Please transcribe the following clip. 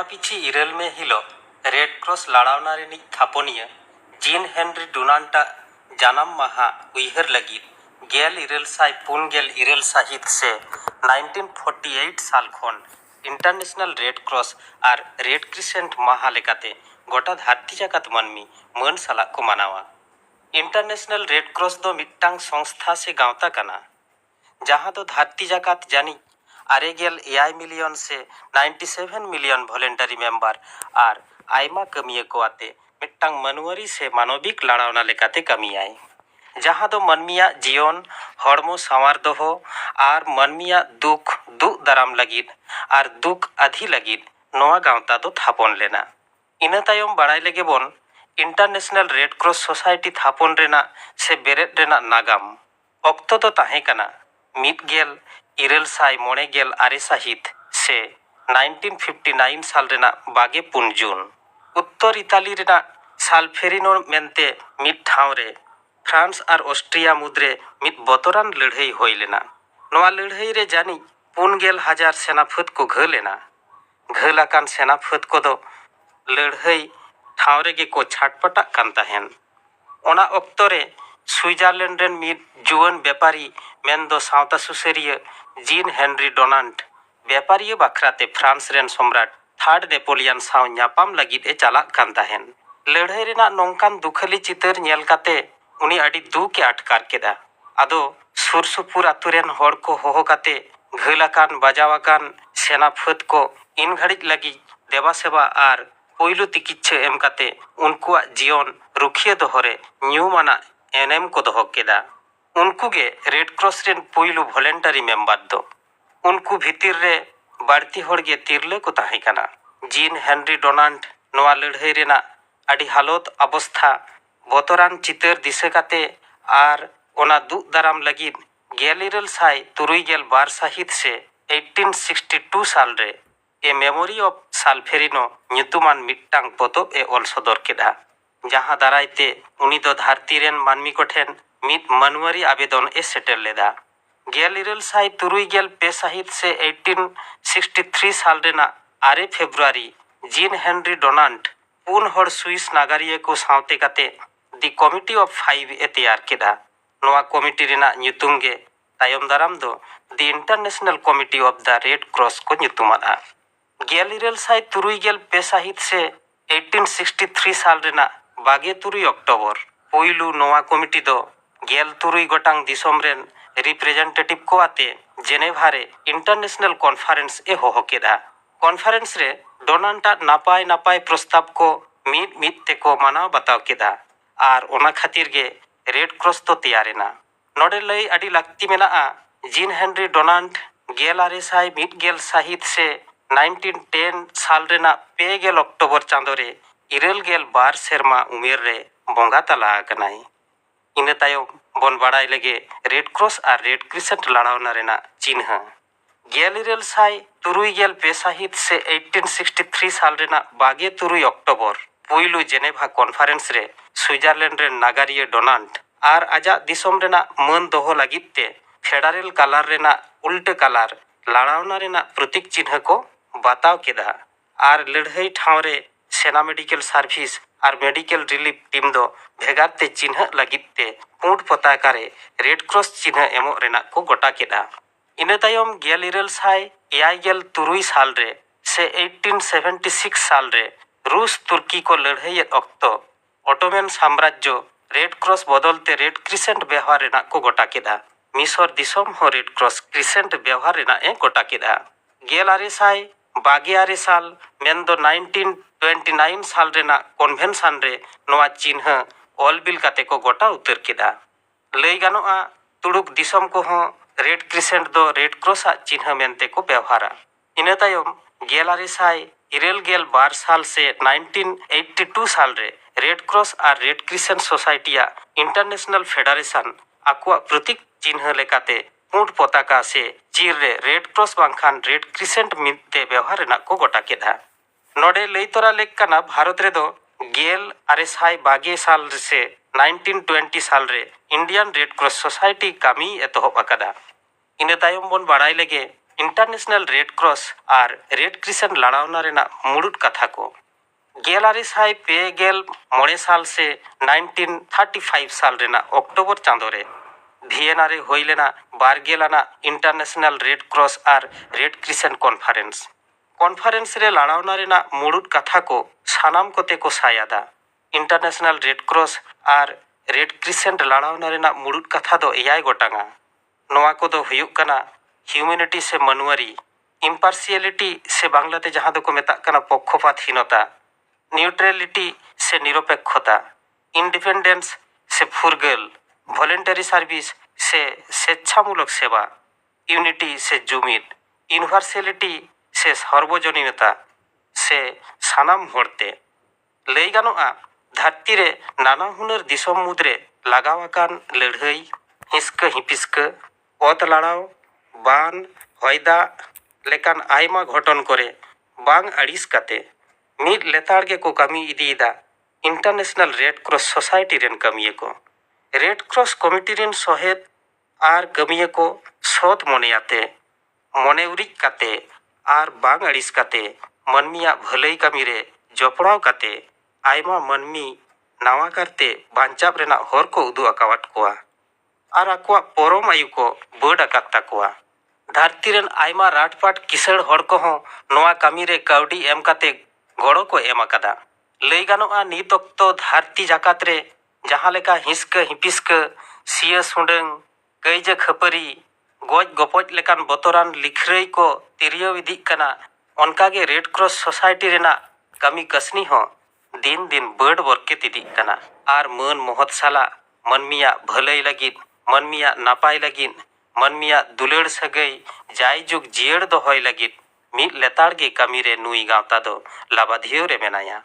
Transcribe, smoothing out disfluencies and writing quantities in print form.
ᱥᱮᱨᱢᱟ ᱯᱤᱪᱷᱤ 2 ᱢᱮ ᱦᱤᱞᱳᱜ ᱨᱮᱰ ᱠᱨᱚᱥ ᱞᱟᱲᱟᱣᱱᱟ ᱨᱤᱱᱤᱡ ᱛᱷᱟᱯᱚᱱᱤᱭᱟᱹ ᱡᱤᱱ ᱦᱮᱱᱨᱤ ᱰᱩᱱᱟᱱᱴᱟᱜ ᱡᱟᱱᱟᱢ ᱢᱟᱦᱟ ᱩᱭᱦᱟᱹᱨ ᱞᱟᱹᱜᱤᱫ 1847 ᱥᱟᱹᱦᱤᱛ ᱥᱮ 1948 ᱥᱟᱞ ᱠᱷᱚᱱ ᱤᱱᱴᱟᱨᱱᱮᱥᱱᱟᱞ ᱨᱮᱰ ᱠᱨᱚᱥ ᱟᱨ ᱨᱮᱰ ᱠᱨᱤᱥᱮᱱᱴ ᱢᱟᱦᱟ ᱞᱮᱠᱟᱛᱮ ᱜᱚᱴᱟ ᱫᱷᱟᱹᱨᱛᱤ ᱡᱟᱠᱟᱛ ᱢᱟᱹᱱᱢᱤ ᱢᱟᱹᱱ ᱥᱟᱞᱟᱜ ᱠᱚ ᱢᱟᱱᱟᱣᱟ। इंटरनेशनल रेड क्रॉस दो मिट्टांग संस्था से गावता कना जहां दो धरती जाकात जानी 8 मिलियन से 97 मिलियन वॉलेंटरी मेंबर और आयमा कमिया को आते मिट्टांग मानवारी से मानविक लड़ावना लेकाते कमियाय जहां दो मनमिया जीवन हड़मो सावार दोहो और मनमिया दुख दुख दाराम लगिद और दुख अधि लगिद नोआ गावता दो थापन लेना इना तायम बाड़ाय लेगे बोन इंटरनेशनल रेड क्रॉस सोसाइटी थापन रेना से बेरेद रेना नागाम ऑक्तो तो ताहे कना 1994 साहित से 1959 साल रेना 24 जून उत्तर इताली रेना साल्फेरिनो मेंते मिट ठाव रे फ्रांस और ऑस्ट्रिया मुद्रे मिट बतरान लड़ाई होई लेना नोआ लड़ाई रे जानी 4,000 सेनाफत को घलेना घलाकान सेनाफत को दो लड़ाई ठाव रेगे को छाटपटा कान ताहेन ओना ऑक्तो रे स्विट्जरलैंड रेन मिट जुआन व्यापारी मेनदो सावता सुसेरिया जीन हेनरी डोनाल्ड व्यापारी बाखराते फ्रांस रेन सम्राट थर्ड नेपोलियन साव न्यापाम लगिद ए चालाक कान ताहेन लड़ाई रेना नोंकान दुखली चितर नेल काते उनी अडी दुख ए अटकार केदा आदो सुरसुपुर आतुरेन हड़ को होहो काते घलाकान बाजावाकान सेनाफत को इन घड़िक लगी देवा सेवा आर पोइलु तिकिच्छा एम काते उनकुआ जीवन रुखिया दोहरे न्यूमाना एनएम को दोहो केदा उनको गे रेड क्रॉस रेन पोइलु वॉलेंटरी मेंबर दो उनको भीतर रे बाड़ती हड़ गे तिरले को ताहे कना जीन हेनरी डोनाल्ड नोआ लड़ाई रेना अडी हालत अवस्था बतरान चितर दिशा काते आर ओना दुख दाराम लगिद 1972 साहित से 1862 साल रे ए मेमोरी ऑफ साल्फेरिनो ᱧᱩᱛᱩᱢᱟᱱ मिट्टांग पोतोब ए ऑल सदर केदा जहां दारायते उनी दो धरती रेन मानमी कोठेन मित मानवारी आवेदन ए सेटेल लेदा 1973 साहित से 1863 साल रेना 8 फेब्रुआरी जीन हेनरी डोनाल्ड पुन हड़ स्विस नागरिया को सावते काते दि कमिटी ऑफ 5 ए तैयार केदा नोआ कमिटी रेना ᱧᱩᱛᱩᱢ गे तायम दाराम दो the International Committee of the Red Cross को ᱧᱩᱛᱩᱢᱟᱱᱟ 1973 साहित से 1863 साल रेना 23 अक्टोबर पोइलु नोआ कमिटी दो 13 गोटांग दिसोम रेन रिप्रेजेंटेटिव को आते जेनेभा रे इंटरनेशनल कॉन्फ्रेंस ए होहो केदा कॉन्फ्रेंस रे डोनाल्ड नापाय नापाय प्रस्ताव को मिद मिद ते को मानाव बताव केदा आर ओना खातिर गे रेड क्रॉस तो तैयारेना नोडे लई अडी लाक्ति मेना जीन हेनरी डोनाल्ड 1901 साहित से 1910 साल रेना 2 अक्टोबर चांदो रे 2 सेरमा उमेर रे बोंगा तला कनाई इना तायम बन बाड़ाय लगे रेड क्रॉस और रेड क्रिसेंट लड़ावना रेना चिन्ह 1973 साहित से 1863 साल रेना 23 अक्टोबर पुइलु जेनेभा कॉन्फ्रेंस रे स्विट्जरलैंड रे नागरिया डोनाल्ड और आजा दिसोम रेना मन दोहो लगित ते फेडरल कलर रेना उल्टे कलर लड़ावना रेना प्रतीक चिन्ह को बताव केदा और लड़ाई ठाव रे सेना मेडिकल सर्विस और मेडिकल रिलीफ टीम दो भेगारते चिन्ह लगित ते पुंड पताका रे रेड क्रॉस चिन्ह एमो रेना को गोटा केदा इना तायम 1973 साल रे से 1876 साल रे रूस तुर्की को लड़ाई अक्तो ऑटोमन साम्राज्य रेड क्रॉस बदलते रेड क्रिसेंट व्यवहार रेना को गोटा केदा मिसर दिसोम हो रेड क्रॉस क्रिसेंट व्यवहार रेना ए गोटा केदा 1922 साल मेनदो 1929 साल रेना कन्वेंशन रे नोआ चिन्ह ऑल बिल काते को गोटा उतर केदा लई गानोआ तुड़ुक दिसोम को हो रेड क्रिसेंट दो रेड क्रॉस चिन्ह मेनते को व्यवहारा इना तायम 1992 साल से 1982 साल रे रेड क्रॉस और रेड क्रिसेंट सोसाइटिया इंटरनेशनल फेडरेशन आकुआ प्रतीक चिन्ह लेकाते पुंड पताका से चीर रे रेड क्रॉस बांखान रेड क्रिसेंट मिते व्यवहार रेना को गोटा केदा नोडे लई तोरा लेक कना भारत रे दो 1922 साल से 1920 साल रे इंडियन रेड क्रॉस सोसाइटी कामी एतोहब अकादा इना तायम बन बाड़ाय लेगे इंटरनेशनल रेड क्रॉस और रेड क्रिसेंट लड़ावना रेना मुड़ुद कथा को 1953 साल से 1935 साल रेना अक्टोबर चांदो रे ভিয়েনা রে হইলেনা 12 আনা इंटरनेशनल रेड क्रॉस और रेड क्रिसेंट कॉन्फ्रेंस रे लड़ावना रेना मुड़ुद कथा को सानाम कोते को सायादा इंटरनेशनल रेड क्रॉस और रेड क्रिसेंट लड़ावना रेना मुड़ुद कथा दो एयाय गोटांगा नोआ को दो हुयुग कना ह्यूमैनिटी से मनुआरी इम्पार्शियलिटी से बांग्लाते जहां दो को मेताग कना पक्षपातहीनता न्यूट्रलिटी से निरपेक्षता इंडिपेंडेंस से फुरगल वॉलेंटरी सर्विस से स्वेच्छामूलक सेवा यूनिटी से जुमिद यूनिवर्सैलिटी से सर्वजनीनता से सानाम हड़ते लई गानोआ धरती रे नाना हुनर दिसम मुद्रे लागावाकान लड़ाई हिस्क हिपिस्क ओत लड़ाव बान हयदा लेकान आयमा घटन करे बांग अड़िस काते मिद लेताड़ के को कमी इदीदा इंटरनेशनल रेड क्रॉस सोसाइटी रेन कमिये को रेड क्रॉस कमिटी रेन सहेद आर कमिये को सत मनेयाते मने उरिक काते आर बांग अड़िस काते मनमिया भलई कमी रे जपड़ाव काते आयमा मनमी नावा करते बांचाब रेना हर को उदु आकावाट कोआ आर आकुआ परम आयु को बड़ आकात ताकुआ धरती रेन आयमा राटपाट किसड़ हर को हों नोआ कमी रे काउडी एम काते गड़ो को एम आकादा लई गानोआ नित अक्तो धरती जाकात रे जहां लेका हिस्क हिपिस्क सिया सुंडंग कईज खपरी गज गपज लेकान बतरान लिखरई को तिरियो इदिक कना ओनकागे रेड क्रॉस सोसाइटी रेना कमी कसनी हो दिन दिन बड़ बरकेत इदिक कना आर मन मोहत साला मनमिया भलई लगिन मनमिया नापाय लगिन मनमिया दुलड़ सगई जाय जुग जियड़ दोहय लगिन मिद लेताड़ गे कमी रे नुई गावता दो लाबाधियो रे मेनाया।